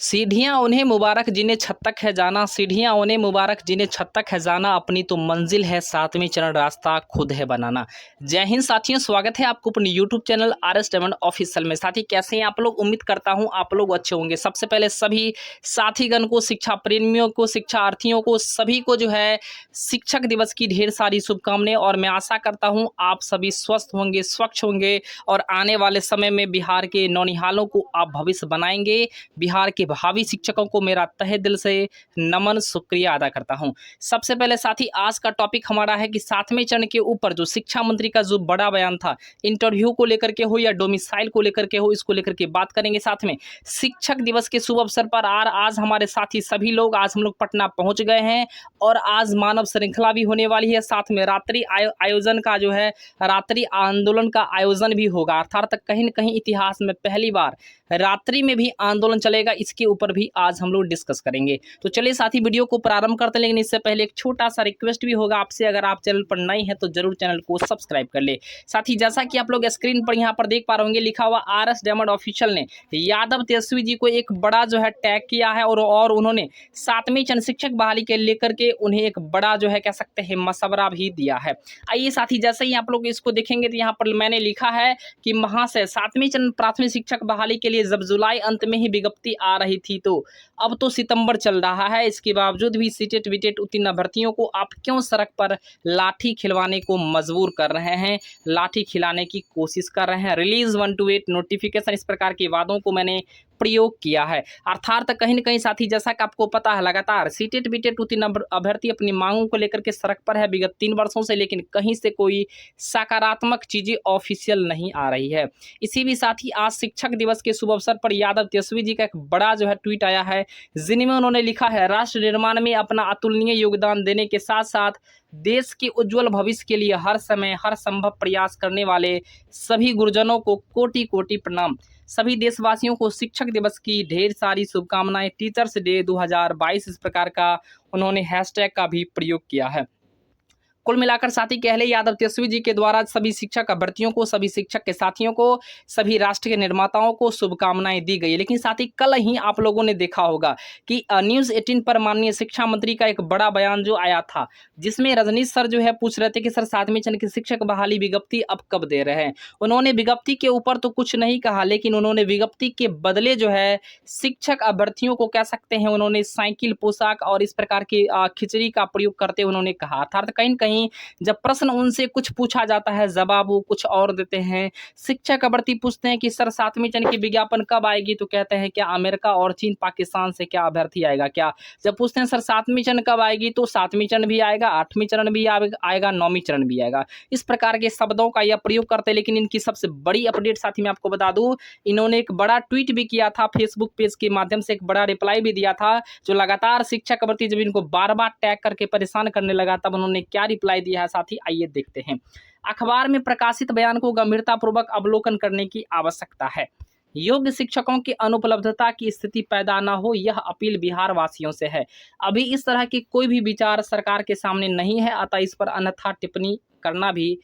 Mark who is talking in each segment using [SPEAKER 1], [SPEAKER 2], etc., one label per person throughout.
[SPEAKER 1] सीढ़ियाँ उन्हें मुबारक जिन्हें छत तक है जाना, सीढ़ियाँ उन्हें मुबारक जिन्हें छत तक है जाना, अपनी तो मंजिल है सातवें चरण रास्ता खुद है बनाना। जय हिंद साथियों, स्वागत है आपको अपने YouTube channel RS diamond official में। साथी कैसे हैं आप लोग? उम्मीद करता हूं आप लोग अच्छे होंगे। सबसे पहले सभी साथीगण को, शिक्षा प्रेमियों को, शिक्षार्थियों को, सभी को जो है शिक्षक दिवस की ढेर सारी शुभकामनाएं। और मैं आशा करता हूँ आप सभी स्वस्थ होंगे, स्वच्छ होंगे और आने वाले समय में बिहार के नौनिहालों को आप भविष्य बनाएंगे। बिहार के भावी शिक्षकों को मेरा तहे दिल से नमन, शुक्रिया अदा करता हूं। सबसे पहले साथी आज का टॉपिक हमारा है कि सातवें चरण के ऊपर जो शिक्षा मंत्री का जो बड़ा बयान था, इंटरव्यू को लेकर के हो या डोमिसाइल को लेकर के हो, इसको लेकर के बात करेंगे। साथ में शिक्षक दिवस के शुभ अवसर पर आज हमारे साथी सभी लोग, आज हम लोग पटना पहुंच गए हैं और आज मानव श्रृंखला भी होने वाली है। साथ में रात्रि आयोजन का जो है, रात्रि आंदोलन का आयोजन भी होगा। अर्थात कहीं न कहीं इतिहास में पहली बार रात्रि में भी आंदोलन चलेगा। इसके ऊपर भी आज हम लोग डिस्कस करेंगे। तो चलिए साथी वीडियो को प्रारंभ करते हैं, लेकिन इससे पहले एक छोटा सा रिक्वेस्ट भी होगा आपसे, अगर आप चैनल पर नए हैं तो जरूर चैनल को सब्सक्राइब कर ले। साथी जैसा कि आप लोग स्क्रीन पर यहाँ पर देख पा रहे होंगे, लिखा हुआ RS डायमंड ऑफिशियल ने यादव तेजस्वी जी को एक बड़ा जो है टैग किया है और उन्होंने सातवें चरण शिक्षक बहाली के लेकर के उन्हें एक बड़ा जो है कह सकते हैं मशवरा भी दिया है। आइए साथी जैसे ही आप लोग इसको देखेंगे तो यहाँ पर मैंने लिखा है कि महाशय, सातवें चरण प्राथमिक शिक्षक बहाली के लिए जब जुलाई अंत में ही विज्ञप्ति आ रही थी तो अब तो सितंबर चल रहा है। इसके बावजूद भी सीटेट विटेट उत्तीर्ण अभ्यर्थियों को आप क्यों सड़क पर लाठी खिलवाने को मजबूर कर रहे हैं, लाठी खिलाने की कोशिश कर रहे हैं? रिलीज 1 to 8 नोटिफिकेशन, इस प्रकार के वादों को मैंने प्रयोग किया है। अर्थात कहीं न कहीं साथी जैसा कि आपको पता है, लगातार सीटेट बीटेट उत्तीर्ण अभ्यर्थी अपनी मांगों को लेकर के सड़क पर है विगत 3 वर्षों से, लेकिन कहीं से कोई सकारात्मक चीजें ऑफिशियल नहीं आ रही है। इसी भी साथ ही आज शिक्षक दिवस के शुभ अवसर पर यादव तेजस्वी जी का एक बड़ा जो है ट्वीट आया है, जिनमें उन्होंने लिखा है, राष्ट्र निर्माण में अपना अतुलनीय योगदान देने के साथ साथ देश के उज्जवल भविष्य के लिए हर समय हर संभव प्रयास करने वाले सभी गुरुजनों को कोटि कोटि प्रणाम। सभी देशवासियों को शिक्षक दिवस की ढेर सारी शुभकामनाएं। टीचर्स डे 2022, इस प्रकार का उन्होंने हैशटैग का भी प्रयोग किया है। कुल मिलाकर साथी कह ले, यादव तेजस्वी जी के द्वारा सभी शिक्षक अभ्यर्थियों को, सभी शिक्षक के साथियों को, सभी राष्ट्र के निर्माताओं को शुभकामनाएं दी गई। लेकिन साथी कल ही आप लोगों ने देखा होगा कि न्यूज़ 18 पर माननीय शिक्षा मंत्री का एक बड़ा बयान जो आया था, जिसमें रजनीश सर जो है पूछ रहे थे कि सर सातवें चरण की शिक्षक बहाली विज्ञप्ति अब कब दे रहे हैं। उन्होंने विज्ञप्ति के ऊपर तो कुछ नहीं कहा, लेकिन उन्होंने विज्ञप्ति के बदले जो है शिक्षक अभ्यर्थियों को कह सकते हैं उन्होंने साइकिल, पोशाक और इस प्रकार की खिचड़ी का प्रयोग करते उन्होंने कहा। अर्थात कहीं न कहीं जब प्रश्न उनसे कुछ पूछा जाता है, जवाब वो कुछ और देते हैं। शिक्षक अभ्यर्थी पूछते हैं कि सर सातवें चरण की विज्ञापन कब आएगी, तो कहते हैं क्या अमेरिका और चीन पाकिस्तान से क्या अभ्यर्थी आएगा क्या? जब पूछते हैं सर सातवीं चरण कब आएगी, तो सातवीं चरण भी आएगा, आठवीं चरण भी आएगा, नौवीं चरण भी आएगा। इस प्रकार के शब्दों का यह प्रयोग करते हैं। लेकिन इनकी सबसे बड़ी अपडेट साथी मैं आपको बता दूं, इन्होंने एक बड़ा ट्वीट भी किया था, फेसबुक पेज के माध्यम से एक बड़ा रिप्लाई भी दिया था। जो लगातार शिक्षक अभ्यर्थी जब इनको बार बार टैग करके परेशान करने लगा, तब उन्होंने क्या रिप्लाई दिया है साथी, आइए देखते हैं। अखबार में प्रकाशित बयान को गंभीरतापूर्वक अवलोकन करने की आवश्यकता है। योग्य शिक्षकों की अनुपलब्धता की स्थिति पैदा न हो, यह अपील बिहार वासियों से है। अभी इस तरह की कोई भी विचार सरकार के सामने नहीं है, अतः इस पर अन्यथा टिप्पणी करना भी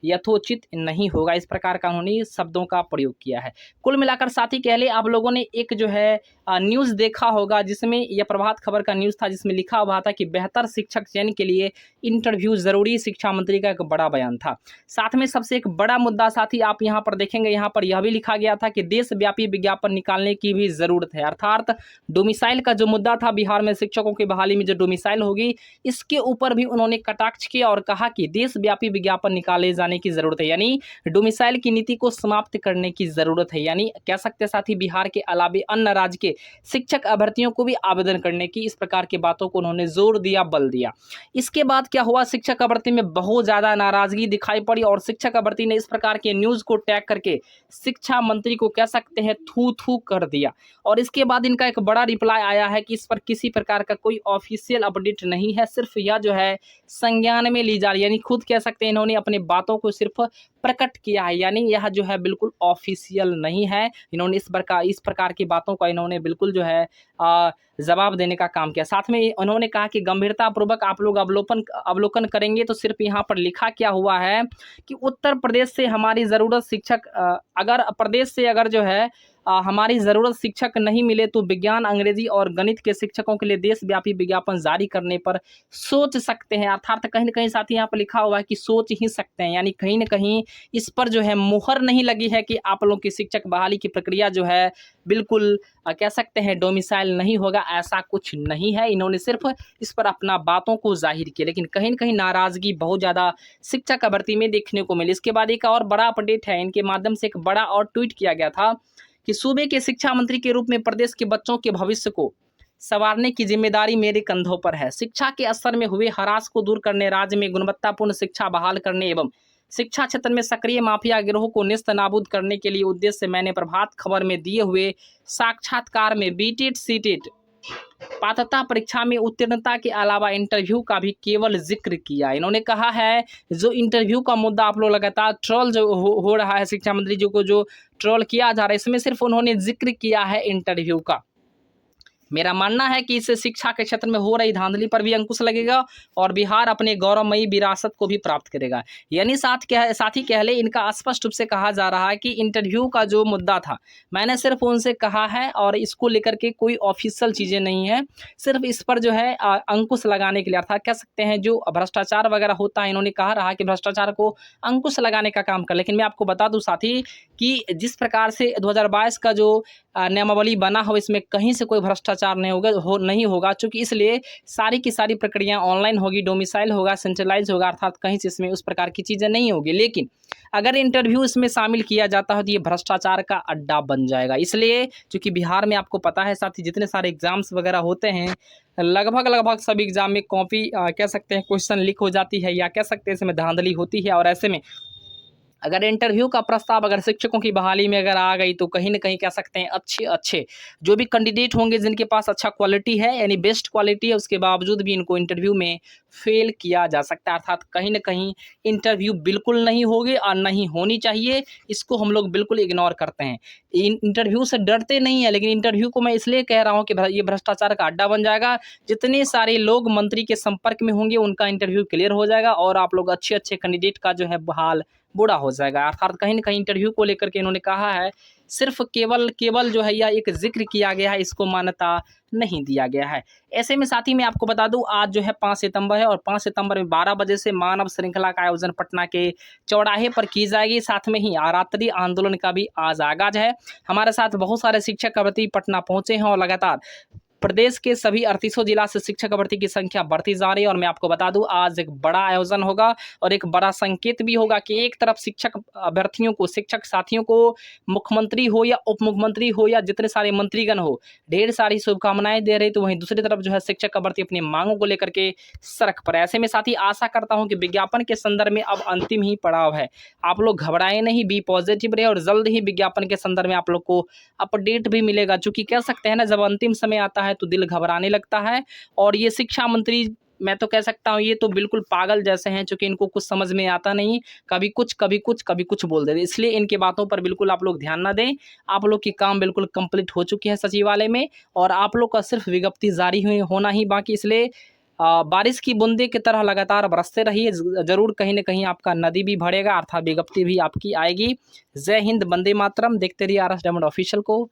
[SPEAKER 1] यथोचित नहीं होगा। इस प्रकार का उन्होंने शब्दों का प्रयोग किया है। कुल मिलाकर साथी कह ले, आप लोगों ने एक जो है न्यूज़ देखा होगा, जिसमें यह प्रभात खबर का न्यूज़ था, जिसमें लिखा हुआ था कि बेहतर शिक्षक चयन के लिए इंटरव्यू जरूरी। शिक्षा मंत्री का एक बड़ा बयान था। साथ में सबसे एक बड़ा मुद्दा साथी आप यहाँ पर देखेंगे, यहाँ पर यह भी लिखा गया था कि देशव्यापी विज्ञापन निकालने की भी जरूरत है। अर्थात डोमिसाइल का जो मुद्दा था, बिहार में शिक्षकों की बहाली में जो डोमिसाइल होगी, इसके ऊपर भी उन्होंने कटाक्ष किया और कहा कि देशव्यापी विज्ञापन निकाले जाने की जरूरत है, यानी डोमिसाइल की नीति को समाप्त करने की जरूरत है। यानी कह सकते साथी बिहार के अलावे अन्य राज्य के शिक्षक अभ्यर्थियों को भी आवेदन करने की, इस प्रकार की बातों को उन्होंने जोर दिया, बल दिया। इसके बाद क्या हुआ, शिक्षक अभ्यर्थी में बहुत ज्यादा नाराजगी दिखाई पड़ी और शिक्षक अभ्यर्थी ने इस प्रकार के न्यूज को टैग करके शिक्षा मंत्री को कह सकते हैं थू थू कर दिया। और इसके बाद इनका एक बड़ा रिप्लाई आया है कि इस पर किसी प्रकार का कोई ऑफिशियल अपडेट नहीं है, सिर्फ यह जो है संज्ञान में ली जा रही, यानी खुद कह सकते हैं इन्होंने अपनी बातों को सिर्फ प्रकट किया है, यानी यह जो है बिल्कुल ऑफिशियल नहीं है। इन्होंने इस प्रकार की बातों का इन्होंने बिल्कुल जो है जवाब देने का काम किया। साथ में उन्होंने कहा कि गंभीरतापूर्वक आप लोग अवलोकन करेंगे तो सिर्फ यहाँ पर लिखा क्या हुआ है कि उत्तर प्रदेश से हमारी ज़रूरत शिक्षक, अगर प्रदेश से अगर जो है हमारी ज़रूरत शिक्षक नहीं मिले तो विज्ञान, अंग्रेजी और गणित के शिक्षकों के लिए देशव्यापी विज्ञापन जारी करने पर सोच सकते हैं। अर्थात कहीं न कहीं साथी यहाँ पर लिखा हुआ है कि सोच ही सकते हैं, यानी कहीं न कहीं इस पर जो है मुहर नहीं लगी है कि आप लोगों की शिक्षक बहाली की प्रक्रिया जो है बिल्कुल कह सकते हैं डोमिसाइल नहीं होगा, ऐसा कुछ नहीं है। इन्होंने सिर्फ इस पर अपना बातों को ज़ाहिर किया, लेकिन कहीं न कहीं नाराज़गी बहुत ज़्यादा शिक्षक भर्ती में देखने को मिली। इसके बाद एक और बड़ा अपडेट है, इनके माध्यम से एक बड़ा और ट्वीट किया गया था कि सूबे के शिक्षा मंत्री के रूप में प्रदेश के बच्चों के भविष्य को संवारने की जिम्मेदारी मेरे कंधों पर है। शिक्षा के स्तर में हुए ह्रास को दूर करने, राज्य में गुणवत्तापूर्ण शिक्षा बहाल करने एवं शिक्षा क्षेत्र में सक्रिय माफिया गिरोह को नेस्तनाबूद करने के लिए उद्देश्य से मैंने प्रभात खबर में दिए हुए साक्षात्कार में बीटेट सीटेट पात्रता परीक्षा में उत्तीर्णता के अलावा इंटरव्यू का भी केवल जिक्र किया। इन्होंने कहा है जो इंटरव्यू का मुद्दा आप लोग लगातार ट्रोल जो हो रहा है, शिक्षा मंत्री जी को जो ट्रोल किया जा रहा है, इसमें सिर्फ उन्होंने जिक्र किया है इंटरव्यू का। मेरा मानना है कि इससे शिक्षा के क्षेत्र में हो रही धांधली पर भी अंकुश लगेगा और बिहार अपने गौरवमयी विरासत को भी प्राप्त करेगा। यानी साथ ही कह ले, इनका स्पष्ट रूप से कहा जा रहा है कि इंटरव्यू का जो मुद्दा था मैंने सिर्फ उनसे कहा है और इसको लेकर के कोई ऑफिशियल चीज़ें नहीं है, सिर्फ इस पर जो है अंकुश लगाने के लिए, अर्थात कह सकते हैं जो भ्रष्टाचार वगैरह होता है, इन्होंने कहा रहा कि भ्रष्टाचार को अंकुश लगाने का काम कर। लेकिन मैं आपको बता दूं साथी कि जिस प्रकार से 2022 का जो नियमावली बना हो, इसमें कहीं से कोई भ्रष्टाचार नहीं होगा, चूँकि इसलिए सारी की सारी प्रक्रिया ऑनलाइन होगी, डोमिसाइल होगा, सेंट्रलाइज होगा, अर्थात कहीं से इसमें उस प्रकार की चीज़ें नहीं होगी। लेकिन अगर इंटरव्यू इसमें शामिल किया जाता है तो ये भ्रष्टाचार का अड्डा बन जाएगा। इसलिए चूँकि बिहार में आपको पता है साथ ही जितने सारे एग्जाम्स वगैरह होते हैं, लगभग सभी एग्जाम में कॉपी कह सकते हैं क्वेश्चन लीक हो जाती है, या कह सकते हैं इसमें धांधली होती है। और ऐसे में अगर इंटरव्यू का प्रस्ताव अगर शिक्षकों की बहाली में अगर आ गई तो कहीं न कहीं कह सकते हैं अच्छे जो भी कैंडिडेट होंगे जिनके पास अच्छा क्वालिटी है, यानी बेस्ट क्वालिटी है, उसके बावजूद भी इनको इंटरव्यू में फेल किया जा सकता है। अर्थात कहीं न कहीं इंटरव्यू बिल्कुल नहीं होगी और नहीं होनी चाहिए, इसको हम लोग बिल्कुल इग्नोर करते हैं। इंटरव्यू से डरते नहीं है, लेकिन इंटरव्यू को मैं इसलिए कह रहा हूँ कि ये भ्रष्टाचार का अड्डा बन जाएगा। जितने सारे लोग मंत्री के संपर्क में होंगे उनका इंटरव्यू क्लियर हो जाएगा और आप लोग अच्छे कैंडिडेट का जो है हाल बुरा हो जाएगा। अर्थात कहीं न कहीं इंटरव्यू को लेकर के इन्होंने कहा है, सिर्फ केवल जो है यह एक ज़िक्र किया गया है, इसको मान्यता नहीं दिया गया है। ऐसे में साथ ही मैं आपको बता दूं आज जो है 5 सितंबर है और 5 सितंबर में 12 बजे से मानव श्रृंखला का आयोजन पटना के चौराहे पर की जाएगी। साथ में ही रात्रि आंदोलन का भी आज आगाज है। हमारे साथ बहुत सारे शिक्षक भर्ती पटना पहुंचे हैं और लगातार प्रदेश के सभी 38 जिला से शिक्षक भर्ती की संख्या बढ़ती जा रही है। और मैं आपको बता दूं आज एक बड़ा आयोजन होगा और एक बड़ा संकेत भी होगा कि एक तरफ शिक्षक अभ्यर्थियों को, शिक्षक साथियों को मुख्यमंत्री हो या उप मुख्यमंत्री हो या जितने सारे मंत्रीगण हो, ढेर सारी शुभकामनाएं दे रहे, तो वहीं दूसरी तरफ जो है शिक्षक भर्ती अपनी मांगों को लेकर के सड़क पर। ऐसे में साथ ही आशा करता हूँ कि विज्ञापन के संदर्भ में अब अंतिम ही पड़ाव है, आप लोग घबराए नहीं, बी पॉजिटिव रहे और जल्द ही विज्ञापन के संदर्भ में आप लोग को अपडेट भी मिलेगा। चूंकि कह सकते हैं ना, जब अंतिम समय आता है तो दिल घबराने लगता है। और ये शिक्षा मंत्री, मैं तो कह सकता हूँ ये तो बिल्कुल पागल जैसे हैं, क्योंकि इनको कुछ समझ में आता नहीं, कभी कुछ बोल देते। इसलिए इनकी बातों पर बिल्कुल आप लोग ध्यान ना दें। आप लोग की काम बिल्कुल कंप्लीट हो चुकी है सचिवालय में और आप लोग का सिर्फ विज्ञप्ति जारी होना ही बाकी। इसलिए बारिश की बूंदे की तरह लगातार बरसते रहिए, जरूर कहीं न कहीं आपका नदी भी भरेगा, अर्थात विज्ञप्ति भी आपकी आएगी। जय हिंद, वंदे मातरम। देखते रहिए RS डायमंड ऑफिशियल को।